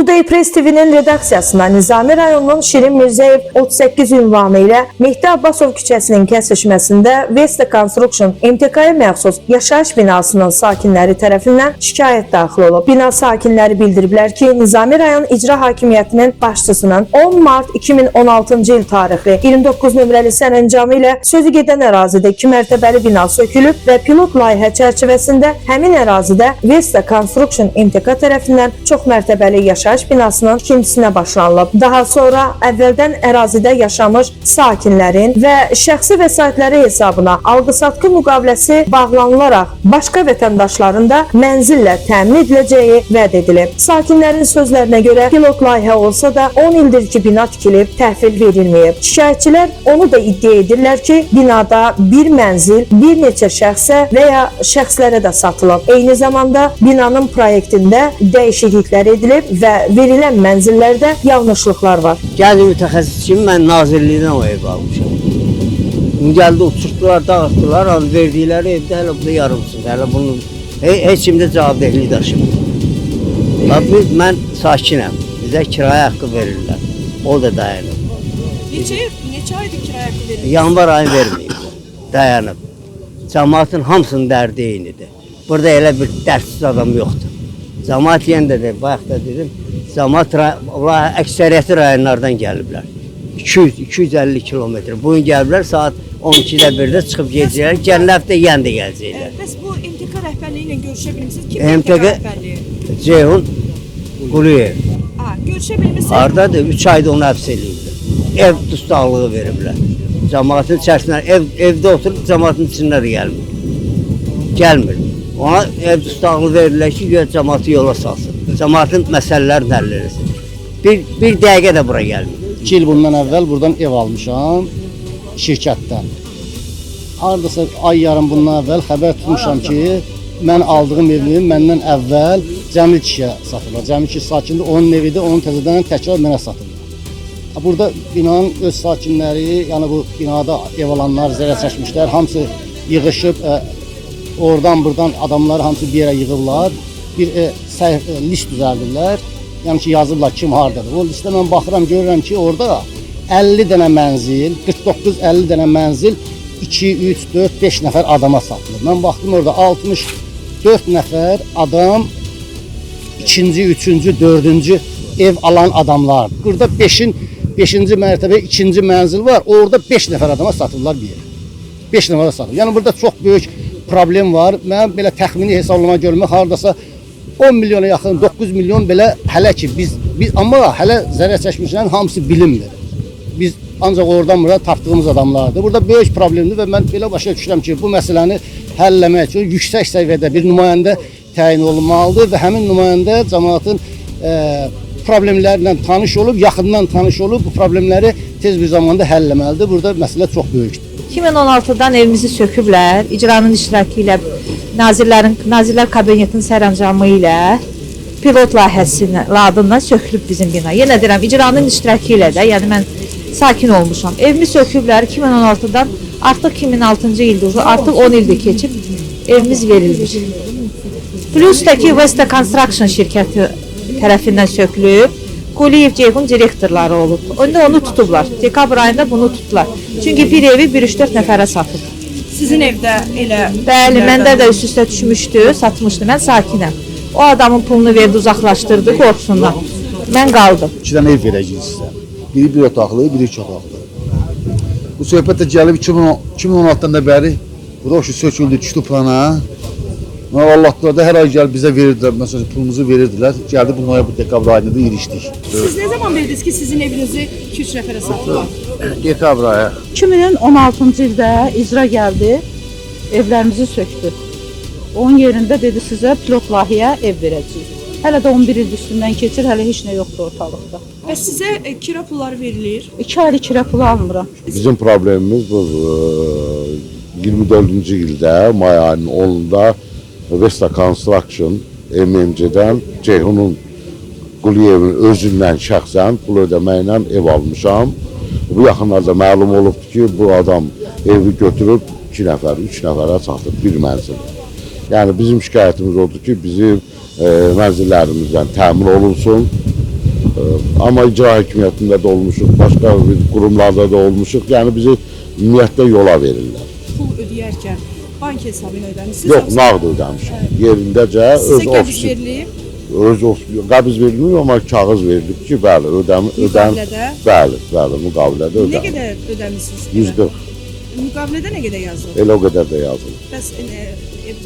Today Press TV'nin redaksiyasında Nizami rayonunun Şirin Mirzəyev 38 ünvanı ilə Mehdi Abbasov küçəsinin kəsişməsində Vesta Construction MTK-ya məxsus yaşayış binasının sakinləri tərəfindən şikayət daxil olub. Bina sakinləri bildiriblər ki, Nizami rayon icra hakimiyyətinin başçısının 10 mart 2016-cı il tarixli 29 nömrəli sərəncamı ilə sözü gedən ərazidə 2 mərtəbəli bina sökülüb və pilot layihə çərçivəsində həmin ərazidə Vesta Construction MTK tərəfindən çox mərtəbəli yaşayış binasının ikincisinə başlanılıb. Daha sonra əvvəldən ərazidə yaşamış sakinlərin və şəxsi vəsaitləri hesabına alqı-satqı müqaviləsi bağlanılaraq başqa vətəndaşların da mənzillə təmin ediləcəyi vəd edilib. Sakinlərin sözlərinə görə pilot layihə olsa da 10 ildir ki, bina tikilib, təhvil verilməyib. Şikayətçilər onu da iddia edirlər ki, binada bir mənzil bir neçə şəxsə və ya şəxslərə də satılıb. Eyni zamanda binanın proyektində dəyişikliklər edilib və verilən mənzillərdə yanlışlıqlar var. Gəldi mütəxəssis kimi mən nazirlikdən o ev almışam. Gəldi uçurtdular, dağıtdılar, verdikləri evdə hələ bu da yarımsın. Hələ bunun heç kimdə cavabdehliyi daşımır. Mən sakinəm, bizə kirayə haqqı verirlər. O da dayanıb. Neçə aydır kirayə haqqı verir? Yanvar ayı verməyib, dayanıb. Cəmaatın hamısının dərdi eynidir. Burada elə bir dərdsiz adam yoxdur. Cəmaat yenə də bayaq da dedim, cəmaat əksəriyyəti rayonlardan gəliblər. 200-250 kilometr. Bugün gəliblər, saat 12-də 1-də çıxıb gedəcəklər, gələn həftə yenə də gələcəklər. Bəs bu MTK rəhbərliyi ilə görüşə bilmişsiniz? Kim MTK rəhbərliyi? Ceyhun Quliyev. Görüşə bilmişsiniz? Haradadır? 3 ayda onu həbs edildi. Ev dustaqlığı veriblər. Cəmaatın içərisində, evdə oturub cəmaatın içində də gəlmir. Gəlmir. Ona ev dustaqlığı verirlər ki, cəmaatı yola salsın. Cəmaatın məsələlərini həll edilsin. Bir dəqiqə də bura gəlmir. 2 il bundan əvvəl buradan ev almışam şirkətdən. Hardasa ay yarım bundan əvvəl xəbər tutmuşam ki, mən aldığım evim məndən əvvəl Cəmil kişiyə satılır. Cəmil kişi sakindi, onun evidir, onun təzədən təkrar mənə satılır. Burada binanın öz sakinləri, yəni bu binada ev alanlar, zərər çəkmişlər, hamısı yığışıb, oradan-buradan adamları hamısı bir yerə yığırlar, bir list düzəldirlər. Yəni ki, yazıblar kim hardadır. O listə mən baxıram, görürəm ki, orada 50 dənə mənzil, 49-50 dənə mənzil 2, 3, 4, 5 nəfər adama satılır. Mən baxdım orada 64 nəfər adam ikinci, üçüncü, dördüncü ev alan adamlar. Burada 5-ci mərtəbə ikinci mənzil var, orada 5 nəfər adama satırlar bir yer. 5 nəfərə satılır. Yəni burada çox böyük problem var. Mən belə təxmini hesablama görmək hardasa 10 milyona yaxın, 9 milyon belə hələ ki biz amma hələ zərər çəkmişlərin hamısı bilinmir. Biz ancaq oradan bura tapdığımız adamlardır. Burada böyük problemdir və mən belə başa düşürəm ki, bu məsələni həll etmək üçün yüksək səviyyədə bir nümayəndə təyin olunmalıdır və həmin nümayəndə cəmaatın problemlərlə tanış olub, yaxından tanış olub bu problemləri tez bir zamanda həll etməlidir. Burada məsələ çox böyükdür. 2016-dan evimizi söküblər, icranın iştirakı ilə Nazirlər Kabinetinin sərəncamı ilə pilot layihəsinin adından sökülüb bizim bina. Yenə deyirəm, icranın iştirakı ilə də, yəni mən sakin olmuşam. Evimi söküblər 2016-dan, artıq 2006-cı ildir, artıq 10 ildir keçib, evimiz verilir. Plus da ki, Vesta Construction şirkəti tərəfindən sökülüb, Quliyev Ceyhun direktorları olub. Onu tutublar, dekabr ayında bunu tutdular. Çünki bir evi 1-3-4 nəfərə satıb. Sizin evdə elə... Bəli, məndə də üst-üstə düşmüşdü, satmışdı, mən sakinəm. O adamın pulunu verdi, uzaqlaşdırdı qorxusundan. Mən qaldım. 2 dənə ev verəcəyik sizə. Biri bir otaqlı, biri 2 otaqlı. Bu söhbət də gəlib 2016-dan da bəri bura söküldü, düşdü plana. Allahlar da hər ay gəlib bizə verirdilər, məsələn pulumuzu verirdilər. Gəldi bu noyabr dekabr ayında da irişdik. Siz nə zaman bildiniz ki, sizin evinizi 2-3 nəfərə satırlar? Dekabr ayı. 2016-cı ildə icra gəldi, evlərimizi söktü. Onun yerində dedi sizə pilot layihəyə ev verəcəyik. Hələ də 11 il üstündən keçir, hələ heç nə yoxdur ortalıqda. Və sizə kira pulları verilir? 2 aylı kira pulu almıram. Bizim problemimiz bu 24-cü ildə, may ayının 10-da Vesta Construction MMC-dən Ceyhunun Quliyevin özündən şəxsən pul ödəməklə ev almışam. Bu yaxınlarda məlum olubdur ki, bu adam evi götürüb 2 nəfər, 3 nəfərə satıb bir mənzil. Yəni bizim şikayətimiz odur ki, bizim mənzillərimizdən təmin olunsun Amma icra hakimiyyətində də olmuşuq, başqa bir qurumlarda da olmuşuq. Yəni bizi ümumiyyətlə yola verirlər. Pul ödəyərkən bank hesabına ödəmisiniz? Yox, nağd ödəmişik. Yerindəcə Sizə öz qəbz ofisi. verilib? Öz ofisi, qəbz verilmir, amma kağız verilib ki, bəli, Müqavilədə? Bəli, müqavilədə Nə ödəmir. qədər ödəmisiniz? 140, Müqavilədə nə qədər yazılıb? elə o qədər də yazılır. Bəs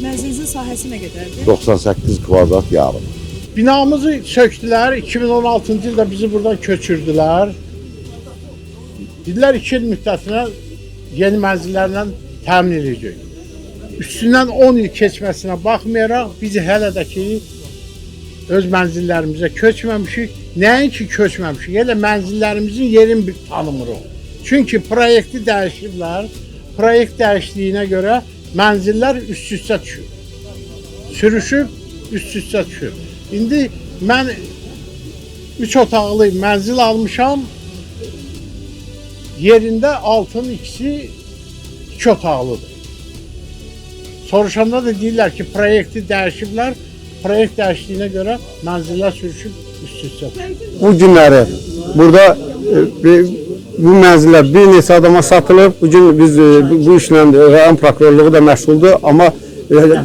mənzilinizin sahəsi nə qədərdir? 98 kvadrat yarım. Binamızı söktülər, 2016-cı ildə bizi buradan köçürdülər. Dedilər 2 il müddətinə yeni mənzillərlə təmin edəcək. Üstündən 10 il keçməsinə baxmayaraq biz hələ də ki öz mənzillərimizə köçməmişik. Nəinki köçməmişik, elə mənzillərimizin yerini tanımırıq. Çünki proyekti dəyişiblər. Proyekt dəyişdiyinə görə mənzillər üst-üstə düşür. Sürüşüb üst-üstə düşür. İndi mən 3 otaqlı mənzil almışam. Yerində altının ikisi 2 otaqlıdır. Soruşanda da deyirlər ki, proyekti dəyişiblər. Proyekt dəyişdiyinə görə mənzillər sürüşüb üst-üstə. Bu günləri burada bu mənzillər bir neçə adama satılıb. Bugün biz bu işlə rayon prokurorluğu da məşğuldur, amma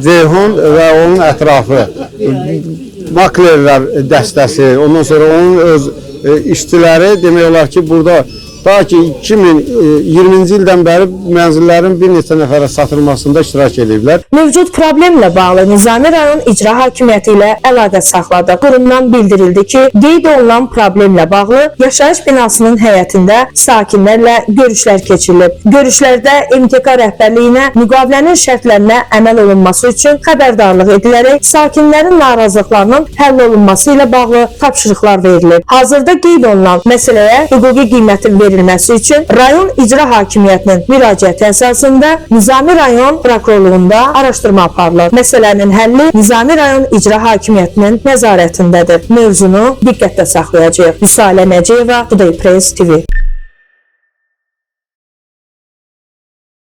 Ceyhun və onun ətrafı, maklerlər dəstəsi, ondan sonra onun öz işçiləri demək olar ki, burada ta ki 2020-ci ildən bəri mənzillərin bir neçə nəfərə satılmasında iştirak ediblər. Mövcud problemlə bağlı Nizami rayon icra hakimiyyəti ilə əlaqə saxladıq. Qurumdan bildirildi ki, qeyd olunan problemlə bağlı yaşayış binasının həyətində sakinlərlə görüşlər keçirilib. Görüşlərdə MTK rəhbərliyinə müqavilənin şərtlərinə əməl olunması üçün xəbərdarlıq edilərək sakinlərin narazılıqlarının həll olunması ilə bağlı tapşırıqlar verilib. Hazırda qeyd olunan məsələyə hüquqi qiymətin verilməsi üçün rayon icra hakimiyyətinin müraciəti əsasında Nizami rayon prokurorluğunda araşdırma aparılır. Məsələnin həlli Nizami rayon icra hakimiyyətinin nəzarətindədir. Mövzunu diqqətdə saxlayacağıq. Vüsalə Nəcəyeva, Today Press TV.